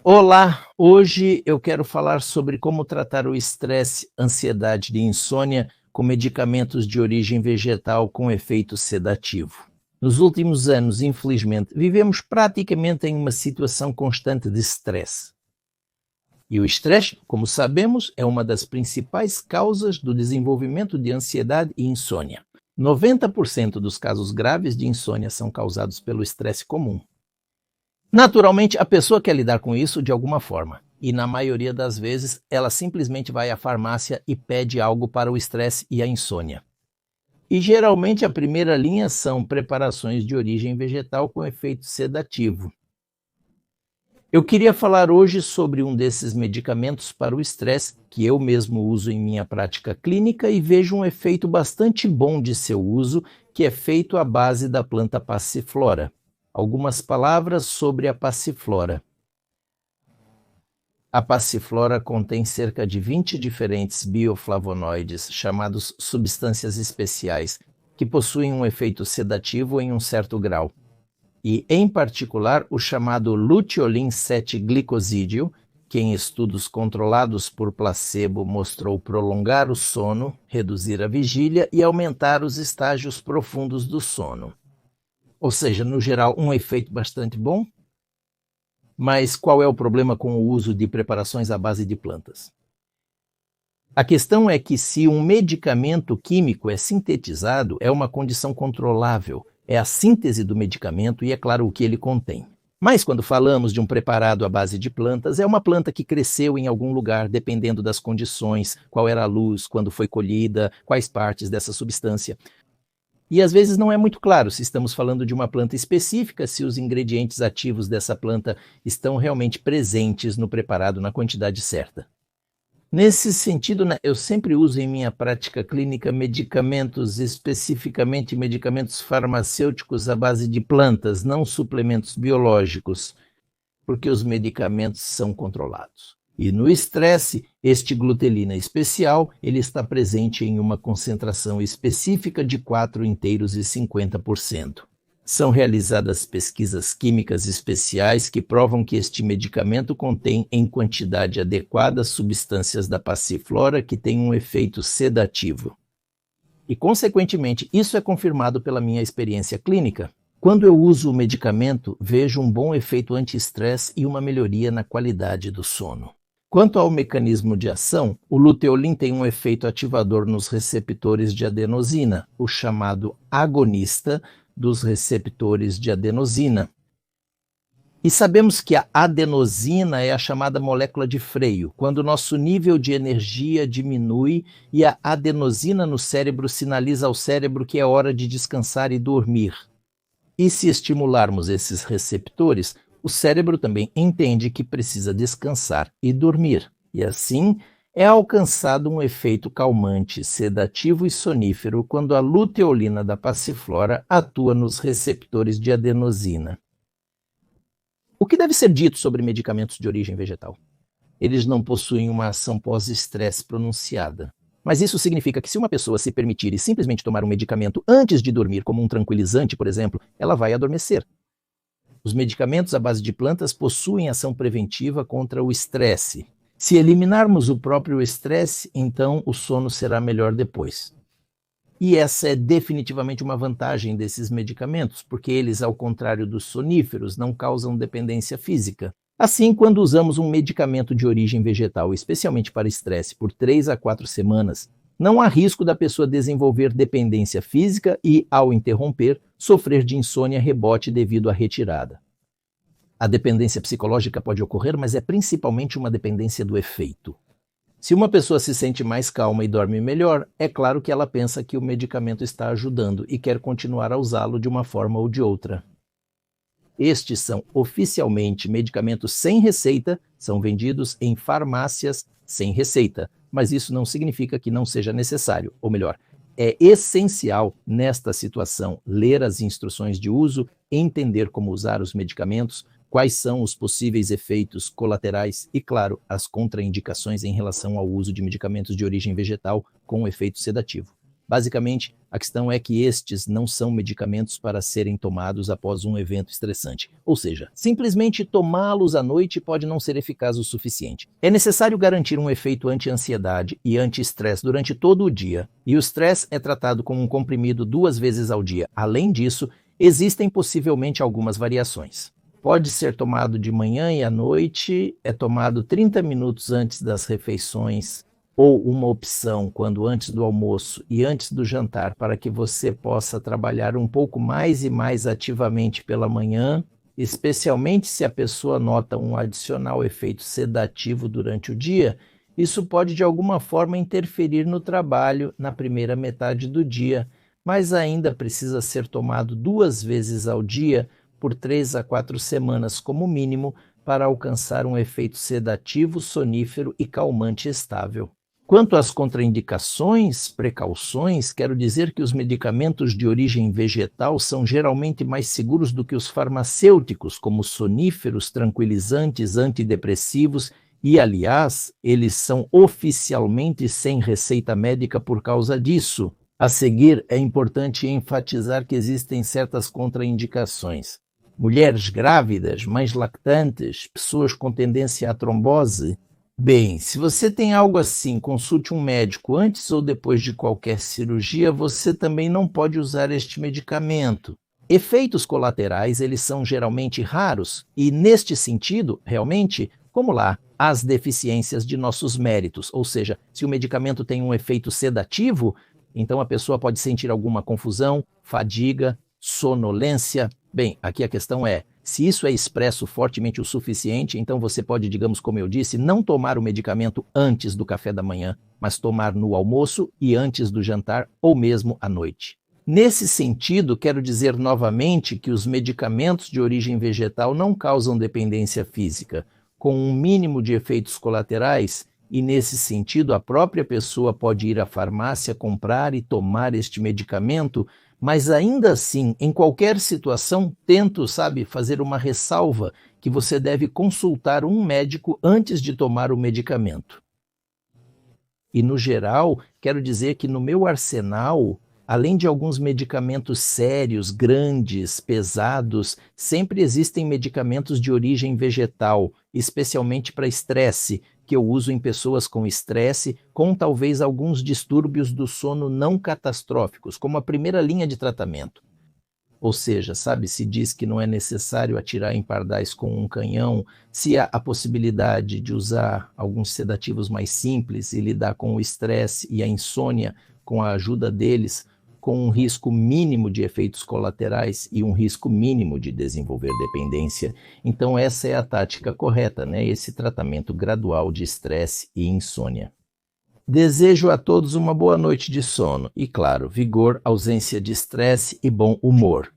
Olá, hoje eu quero falar sobre como tratar o estresse, ansiedade e insônia com medicamentos de origem vegetal com efeito sedativo. Nos últimos anos, infelizmente, vivemos praticamente em uma situação constante de estresse. E o estresse, como sabemos, é uma das principais causas do desenvolvimento de ansiedade e insônia. 90% dos casos graves de insônia são causados pelo estresse comum. Naturalmente, a pessoa quer lidar com isso de alguma forma, e na maioria das vezes ela simplesmente vai à farmácia e pede algo para o estresse e a insônia. E geralmente a primeira linha são preparações de origem vegetal com efeito sedativo. Eu queria falar hoje sobre um desses medicamentos para o estresse que eu mesmo uso em minha prática clínica e vejo um efeito bastante bom de seu uso, que é feito à base da planta passiflora. Algumas palavras sobre a passiflora. A passiflora contém cerca de 20 diferentes bioflavonoides, chamados substâncias especiais, que possuem um efeito sedativo em um certo grau. E, em particular, o chamado luteolin 7-glicosídeo, que em estudos controlados por placebo mostrou prolongar o sono, reduzir a vigília e aumentar os estágios profundos do sono. Ou seja, no geral, um efeito bastante bom. Mas qual é o problema com o uso de preparações à base de plantas? A questão é que se um medicamento químico é sintetizado, é uma condição controlável. É a síntese do medicamento e, é claro, o que ele contém. Mas quando falamos de um preparado à base de plantas, é uma planta que cresceu em algum lugar, dependendo das condições, qual era a luz, quando foi colhida, quais partes dessa substância. E às vezes não é muito claro se estamos falando de uma planta específica, se os ingredientes ativos dessa planta estão realmente presentes no preparado na quantidade certa. Nesse sentido, eu sempre uso em minha prática clínica medicamentos, especificamente medicamentos farmacêuticos à base de plantas, não suplementos biológicos, porque os medicamentos são controlados. E no estresse, este glutelina especial, ele está presente em uma concentração específica de 4,50%. São realizadas pesquisas químicas especiais que provam que este medicamento contém em quantidade adequada substâncias da passiflora que têm um efeito sedativo. E, consequentemente, isso é confirmado pela minha experiência clínica. Quando eu uso o medicamento, vejo um bom efeito anti-estresse e uma melhoria na qualidade do sono. Quanto ao mecanismo de ação, o luteolin tem um efeito ativador nos receptores de adenosina, o chamado agonista dos receptores de adenosina. E sabemos que a adenosina é a chamada molécula de freio, quando o nosso nível de energia diminui e a adenosina no cérebro sinaliza ao cérebro que é hora de descansar e dormir. E se estimularmos esses receptores, o cérebro também entende que precisa descansar e dormir. E assim é alcançado um efeito calmante, sedativo e sonífero quando a luteolina da passiflora atua nos receptores de adenosina. O que deve ser dito sobre medicamentos de origem vegetal? Eles não possuem uma ação pós-estresse pronunciada. Mas isso significa que se uma pessoa se permitir e simplesmente tomar um medicamento antes de dormir, como um tranquilizante, por exemplo, ela vai adormecer. Os medicamentos à base de plantas possuem ação preventiva contra o estresse. Se eliminarmos o próprio estresse, então o sono será melhor depois. E essa é definitivamente uma vantagem desses medicamentos, porque eles, ao contrário dos soníferos, não causam dependência física. Assim, quando usamos um medicamento de origem vegetal, especialmente para estresse, por 3 a 4 semanas, não há risco da pessoa desenvolver dependência física e, ao interromper, sofrer de insônia rebote devido à retirada. A dependência psicológica pode ocorrer, mas é principalmente uma dependência do efeito. Se uma pessoa se sente mais calma e dorme melhor, é claro que ela pensa que o medicamento está ajudando e quer continuar a usá-lo de uma forma ou de outra. Estes são oficialmente medicamentos sem receita, são vendidos em farmácias sem receita, mas isso não significa que não seja necessário, ou melhor, é essencial nesta situação ler as instruções de uso, entender como usar os medicamentos, quais são os possíveis efeitos colaterais e, claro, as contraindicações em relação ao uso de medicamentos de origem vegetal com efeito sedativo. Basicamente, a questão é que estes não são medicamentos para serem tomados após um evento estressante. Ou seja, simplesmente tomá-los à noite pode não ser eficaz o suficiente. É necessário garantir um efeito anti-ansiedade e anti-estresse durante todo o dia, e o estresse é tratado com um comprimido 2 vezes ao dia. Além disso, existem possivelmente algumas variações. Pode ser tomado de manhã e à noite, é tomado 30 minutos antes das refeições, ou uma opção quando antes do almoço e antes do jantar, para que você possa trabalhar um pouco mais e mais ativamente pela manhã, especialmente se a pessoa nota um adicional efeito sedativo durante o dia. Isso pode de alguma forma interferir no trabalho na primeira metade do dia, mas ainda precisa ser tomado 2 vezes ao dia por 3 a 4 semanas como mínimo para alcançar um efeito sedativo, sonífero e calmante estável. Quanto às contraindicações, precauções, quero dizer que os medicamentos de origem vegetal são geralmente mais seguros do que os farmacêuticos, como soníferos, tranquilizantes, antidepressivos, e, aliás, eles são oficialmente sem receita médica por causa disso. A seguir, é importante enfatizar que existem certas contraindicações. Mulheres grávidas, mães lactantes, pessoas com tendência à trombose. Bem, se você tem algo assim, consulte um médico antes ou depois de qualquer cirurgia, você também não pode usar este medicamento. Efeitos colaterais, eles são geralmente raros e, neste sentido, realmente, como lá, as deficiências de nossos méritos, ou seja, se o medicamento tem um efeito sedativo, então a pessoa pode sentir alguma confusão, fadiga, sonolência. Bem, aqui a questão é, se isso é expresso fortemente o suficiente, então você pode, digamos, como eu disse, não tomar o medicamento antes do café da manhã, mas tomar no almoço e antes do jantar ou mesmo à noite. Nesse sentido, quero dizer novamente que os medicamentos de origem vegetal não causam dependência física, com um mínimo de efeitos colaterais, e nesse sentido a própria pessoa pode ir à farmácia comprar e tomar este medicamento, mas ainda assim, em qualquer situação, tento, fazer uma ressalva que você deve consultar um médico antes de tomar o medicamento. E no geral, quero dizer que no meu arsenal, além de alguns medicamentos sérios, grandes, pesados, sempre existem medicamentos de origem vegetal, especialmente para estresse, que eu uso em pessoas com estresse, com talvez alguns distúrbios do sono não catastróficos, como a primeira linha de tratamento. Ou seja, se diz que não é necessário atirar em pardais com um canhão, se há a possibilidade de usar alguns sedativos mais simples e lidar com o estresse e a insônia com a ajuda deles, com um risco mínimo de efeitos colaterais e um risco mínimo de desenvolver dependência. Então essa é a tática correta, esse tratamento gradual de estresse e insônia. Desejo a todos uma boa noite de sono e, claro, vigor, ausência de estresse e bom humor.